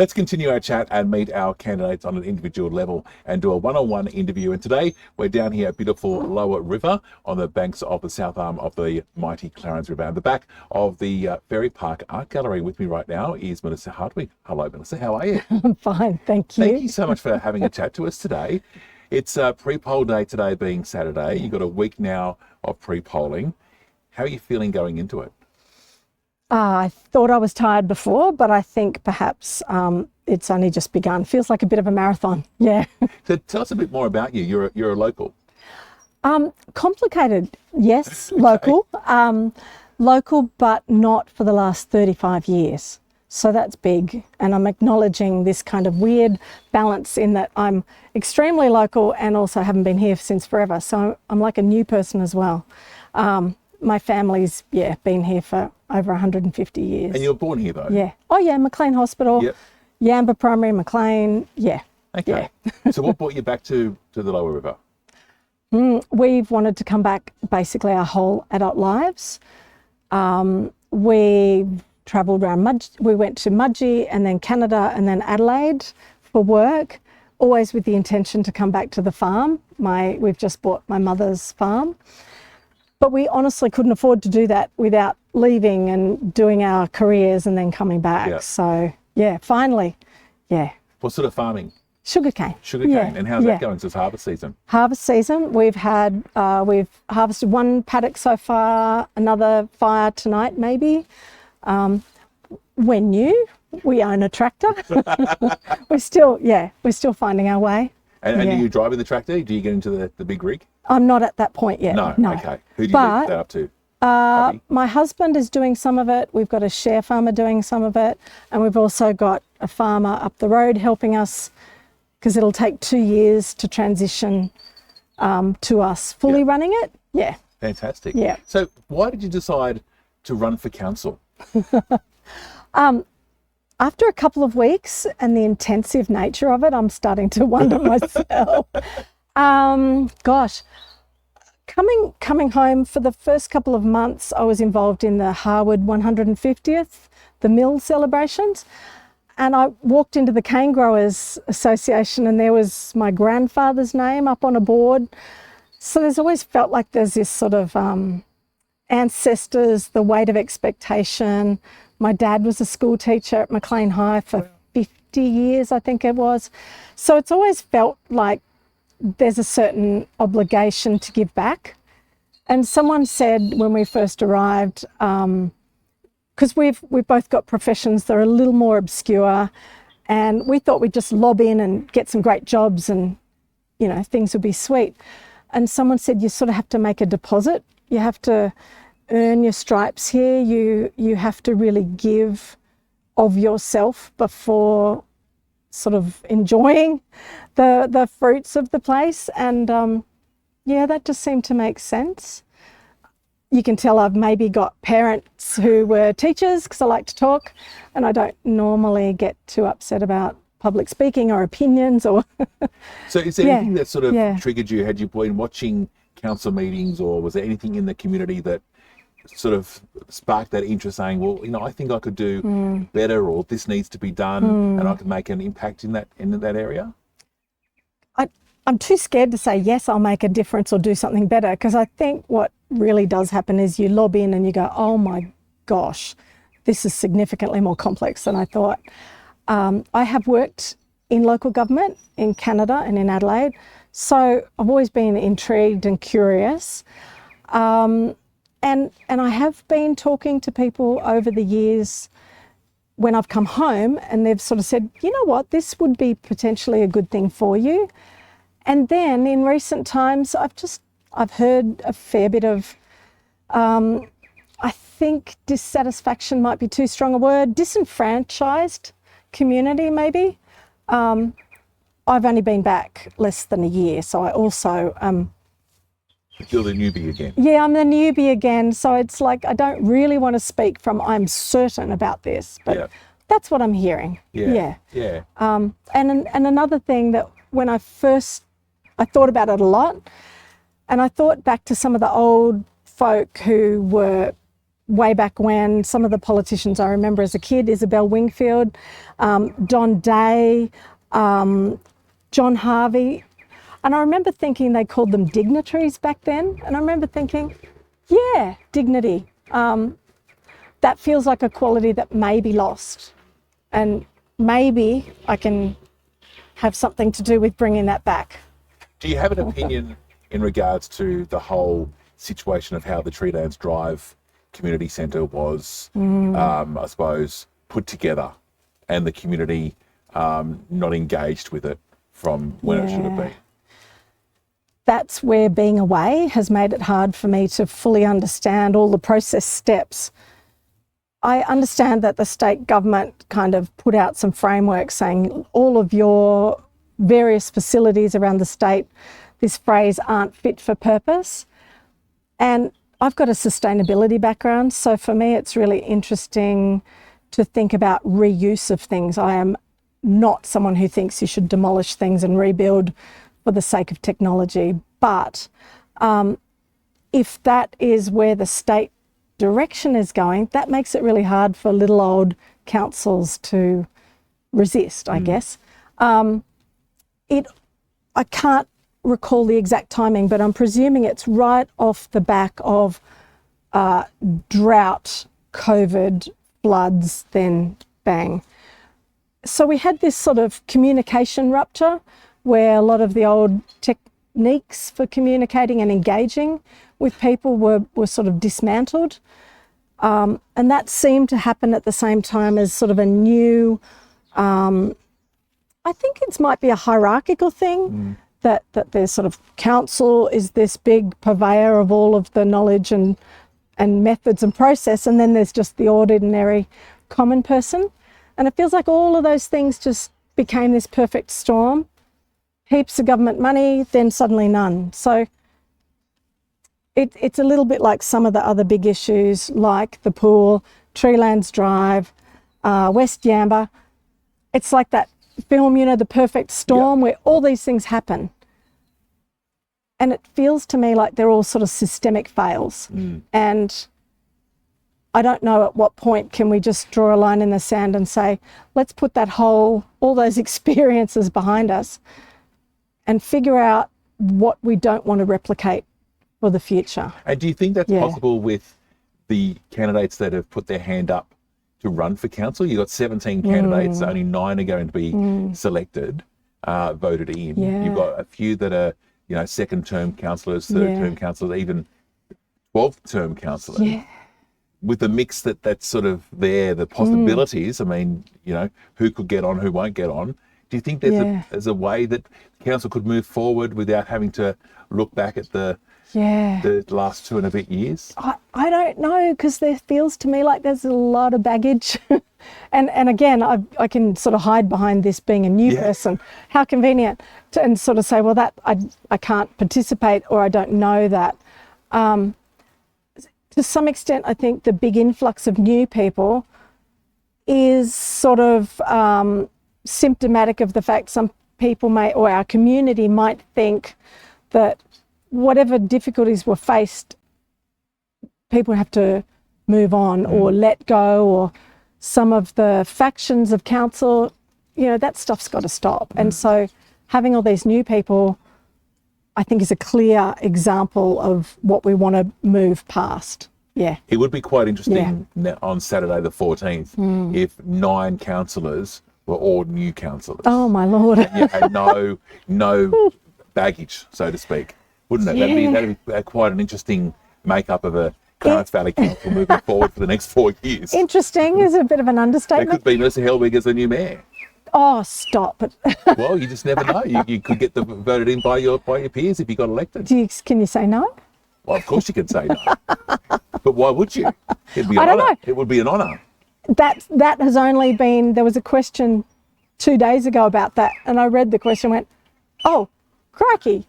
Let's continue our chat and meet our candidates on an individual level and do a one-on-one interview. And today we're down here at beautiful Lower River on the banks of the south arm of the mighty Clarence River. At the back of the Ferry Park Art Gallery with me right now is Melissa Hardwick. Hello, Melissa. How are you? I'm fine, thank you. Thank you so much for having a chat to us today. It's pre-poll day today being Saturday. You've got a week now of pre-polling. How are you feeling going into it? I thought I was tired before, but I think perhaps it's only just begun. Feels like a bit of a marathon, yeah. So tell us a bit more about you. You're a local. Complicated, yes, local. Local, but not for the last 35 years. So that's big. And I'm acknowledging this kind of weird balance in that I'm extremely local and also haven't been here since forever. So I'm like a new person as well. My family's, been here for over 150 years. And you were born here though? Yeah. Oh yeah, Maclean Hospital, Yep. Yamba Primary, Maclean, yeah. Okay. Yeah. So what brought you back to the Lower River? We've wanted to come back basically our whole adult lives. We travelled around we went to Mudgee and then Canada and then Adelaide for work, always with the intention to come back to the farm. We've just bought my mother's farm. But we honestly couldn't afford to do that without leaving and doing our careers and then coming back. Yeah. So, finally, What sort of farming? Sugarcane. Sugarcane. Yeah, And how's that going? So it's harvest season. Harvest season, we've harvested one paddock so far, another fire tonight maybe. We're new, we own a tractor. we're still finding our way. And are you driving the tractor? Do you get into the big rig? I'm not at that point yet. No. Okay. Who do you leave that up to? My husband is doing some of it. We've got a share farmer doing some of it. And we've also got a farmer up the road helping us because it'll take 2 years to transition to us fully running it. Yeah. Fantastic. Yeah. So why did you decide to run for council? After a couple of weeks and the intensive nature of it, I'm starting to wonder myself. Coming home for the first couple of months, I was involved in the Harwood 150th, the mill celebrations. And I walked into the Cane Growers Association and there was my grandfather's name up on a board. So there's always felt like there's this sort of ancestors, the weight of expectation. My dad was a school teacher at Maclean High for 50 years, I think it was. So it's always felt like there's a certain obligation to give back. And someone said when we first arrived, because we've both got professions that are a little more obscure, and we thought we'd just lob in and get some great jobs and, things would be sweet. And someone said you sort of have to make a deposit. You have to earn your stripes here. You have to really give of yourself before sort of enjoying the fruits of the place. And that just seemed to make sense. You can tell I've maybe got parents who were teachers because I like to talk and I don't normally get too upset about public speaking or opinions or... So is there anything that sort of triggered you? Had you been watching council meetings or was there anything in the community that sort of sparked that interest saying, well, I think I could do better or this needs to be done and I could make an impact in that area? I'm too scared to say, yes, I'll make a difference or do something better, because I think what really does happen is you lob in and you go, oh my gosh, this is significantly more complex than I thought. I have worked in local government in Canada and in Adelaide, so I've always been intrigued and curious. And I have been talking to people over the years when I've come home and they've sort of said, you know what, this would be potentially a good thing for you. And then in recent times, I've heard a fair bit of, I think dissatisfaction might be too strong a word, disenfranchised community maybe. I've only been back less than a year, so I also... You're the newbie again. Yeah, I'm the newbie again. So it's like I don't really want to speak from I'm certain about this, but that's what I'm hearing. Yeah. And another thing that when I thought about it a lot, and I thought back to some of the old folk who were way back when, some of the politicians I remember as a kid, Isabel Wingfield, Don Day, John Harvey. And I remember thinking they called them dignitaries back then. And I remember thinking, yeah, dignity. That feels like a quality that may be lost. And maybe I can have something to do with bringing that back. Do you have an opinion in regards to the whole situation of how the Treelands Drive Community Centre was, I suppose, put together and the community not engaged with it from when it should have been? That's where being away has made it hard for me to fully understand all the process steps. I understand that the state government kind of put out some framework saying all of your various facilities around the state, this phrase, aren't fit for purpose. And I've got a sustainability background, so for me it's really interesting to think about reuse of things. I am not someone who thinks you should demolish things and rebuild for the sake of technology, but if that is where the state direction is going, that makes it really hard for little old councils to resist, I guess. I can't recall the exact timing, but I'm presuming it's right off the back of drought, COVID, floods, then bang. So we had this sort of communication rupture where a lot of the old techniques for communicating and engaging with people were sort of dismantled. And that seemed to happen at the same time as sort of a new, I think it might be a hierarchical thing, that there's sort of council is this big purveyor of all of the knowledge and methods and process, and then there's just the ordinary common person. And it feels like all of those things just became this perfect storm. Heaps of government money, then suddenly none. So it's a little bit like some of the other big issues like the pool, Treelands Drive, West Yamba. It's like that film, you know, The Perfect Storm, where all these things happen. And it feels to me like they're all sort of systemic fails. And I don't know at what point can we just draw a line in the sand and say, let's put all those experiences behind us and figure out what we don't want to replicate for the future. And do you think that's possible with the candidates that have put their hand up to run for council? You've got 17 candidates, only 9 are going to be selected, voted in. You've got a few that are, you know, second-term councillors, third-term councillors, even 12th-term councillors. With the mix that's sort of there, the possibilities, I mean, you know, who could get on, who won't get on. Do you think there's a way that council could move forward without having to look back at the last 2 and a bit years? I don't know, because there feels to me like there's a lot of baggage. and again, I can sort of hide behind this being a new person. How convenient. And sort of say, well, that I can't participate, or I don't know that. To some extent, I think the big influx of new people is sort of symptomatic of the fact some people may, or our community might think that whatever difficulties were faced, people have to move on or let go, or some of the factions of council, you know, that stuff's got to stop. And so having all these new people, I think, is a clear example of what we want to move past. It would be quite interesting on Saturday the 14th if 9 councillors were all new councillors. Oh my Lord. And you had no baggage, so to speak, wouldn't it? That'd be quite an interesting makeup of a Clarence Valley Council moving forward for the next 4 years. Interesting is a bit of an understatement. It could be Melissa Hellwig as the new mayor. Oh, stop it. Well, you just never know. You could get voted in by your peers if you got elected. Can you say no? Well, of course you can say no. But why would you? It'd be an honour. Know. It would be an honour. That has only been, there was a question 2 days ago about that, and I read the question and went, oh, crikey.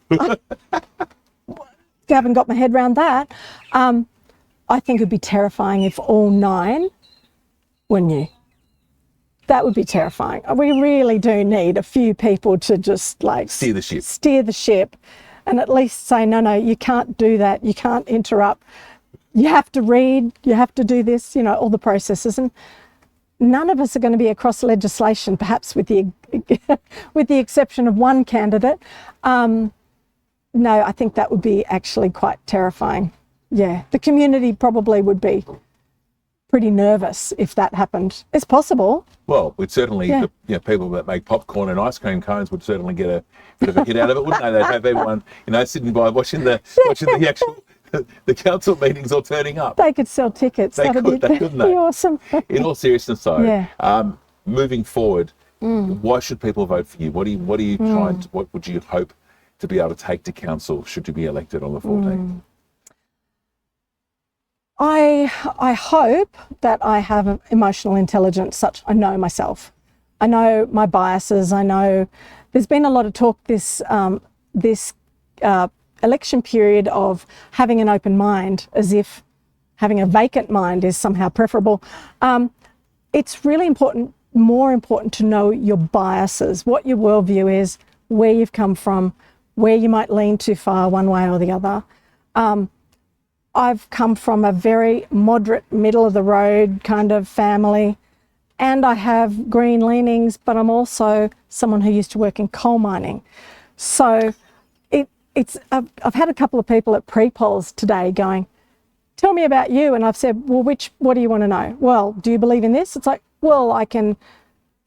Haven't got my head around that. I think it would be terrifying if all 9 were new. That would be terrifying. We really do need a few people to just like steer the ship and at least say, no, you can't do that. You can't interrupt you have to read, you have to do this, you know, all the processes. And none of us are going to be across legislation, perhaps with the with the exception of one candidate. No, I think that would be actually quite terrifying. Yeah, the community probably would be pretty nervous if that happened. It's possible. Well, we'd certainly, Yeah. the people that make popcorn and ice cream cones would certainly get a bit of a hit out of it, wouldn't they? They'd have everyone, you know, sitting by watching the actual the council meetings or turning up. They could sell tickets. That'd be awesome. In all seriousness, though, Yeah. moving forward, why should people vote for you? What are you trying to, what would you hope to be able to take to council should you be elected on the 14th? I hope that I have emotional intelligence such I know myself. I know my biases. I know there's been a lot of talk this election period of having an open mind, as if having a vacant mind is somehow preferable. It's really important, more important to know your biases, what your worldview is, where you've come from, where you might lean too far one way or the other. I've come from a very moderate, middle of the road kind of family, and I have green leanings, but I'm also someone who used to work in coal mining. So I've had a couple of people at pre-polls today going, tell me about you. And I've said, well, what do you want to know? Well, do you believe in this? It's like, well, I can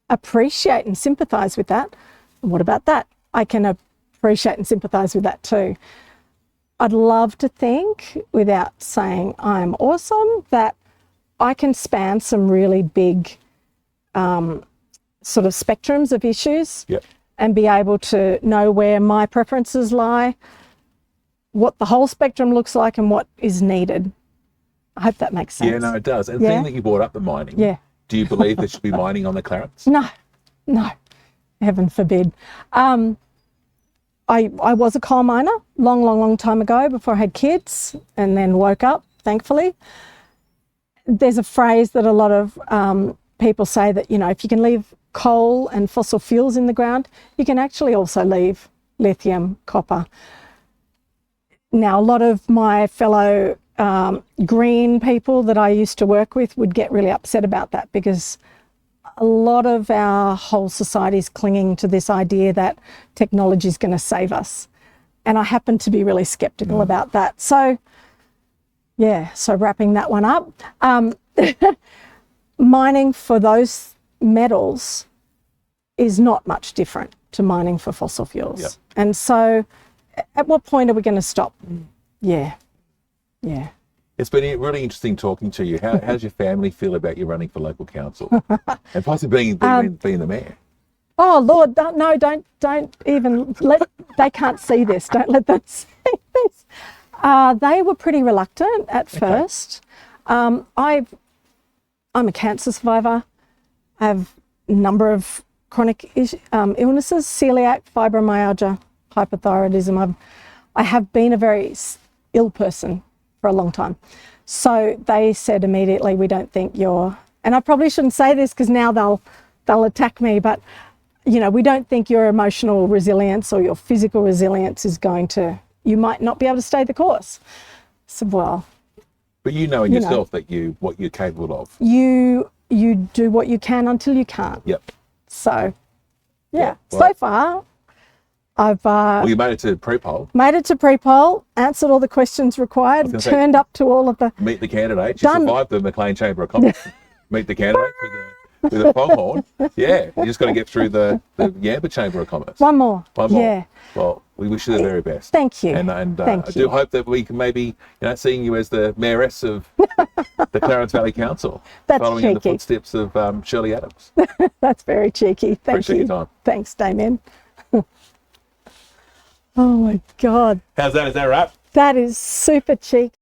appreciate and sympathise with that. And what about that? I can appreciate and sympathise with that too. I'd love to think, without saying I'm awesome, that I can span some really big sort of spectrums of issues. Yep. And be able to know where my preferences lie, what the whole spectrum looks like and what is needed. I hope that makes sense. Yeah, no, it does. And the thing that you brought up, the mining, do you believe there should be mining on the Clarence? No, heaven forbid. I was a coal miner long time ago before I had kids, and then woke up, thankfully. There's a phrase that a lot of people say that, you know, if you can leave coal and fossil fuels in the ground, you can actually also leave lithium, copper. Now, a lot of my fellow green people that I used to work with would get really upset about that, because a lot of our whole society is clinging to this idea that technology is going to save us. And I happen to be really skeptical about that. So, yeah, so wrapping that one up. Mining for those metals is not much different to mining for fossil fuels. Yep. And so at what point are we going to stop? Yeah. It's been really interesting talking to you. How does your family feel about you running for local council and possibly being the mayor? Oh Lord, don't even they can't see this. Don't let them see this. They were pretty reluctant at first. I'm a cancer survivor. I have a number of chronic illnesses: celiac, fibromyalgia, hypothyroidism. I have been a very ill person for a long time. So they said immediately, we don't think you're, and I probably shouldn't say this because now they'll attack me, but you know, we don't think your emotional resilience or your physical resilience is going to, you might not be able to stay the course. So, well. But you know in yourself that what you're capable of. You do what you can until you can't. Yep. So, yeah. Well, so far, I've well, you made it to pre-poll. Made it to pre-poll, answered all the questions required, turned up to all of the... Meet the candidates. You survived the McLean Chamber of Commerce. Meet the candidates with a foghorn. Yeah, you just got to get through the Yamba Chamber of Commerce. One more. Yeah. Well, we wish you the very best. Thank you. And I do hope that we can maybe, seeing you as the mayoress of the Clarence Valley Council, following in the footsteps of Shirley Adams. That's very cheeky. Thank Appreciate you. your time. Thanks, Damien. Oh my God. How's that? Is that right? That is super cheeky.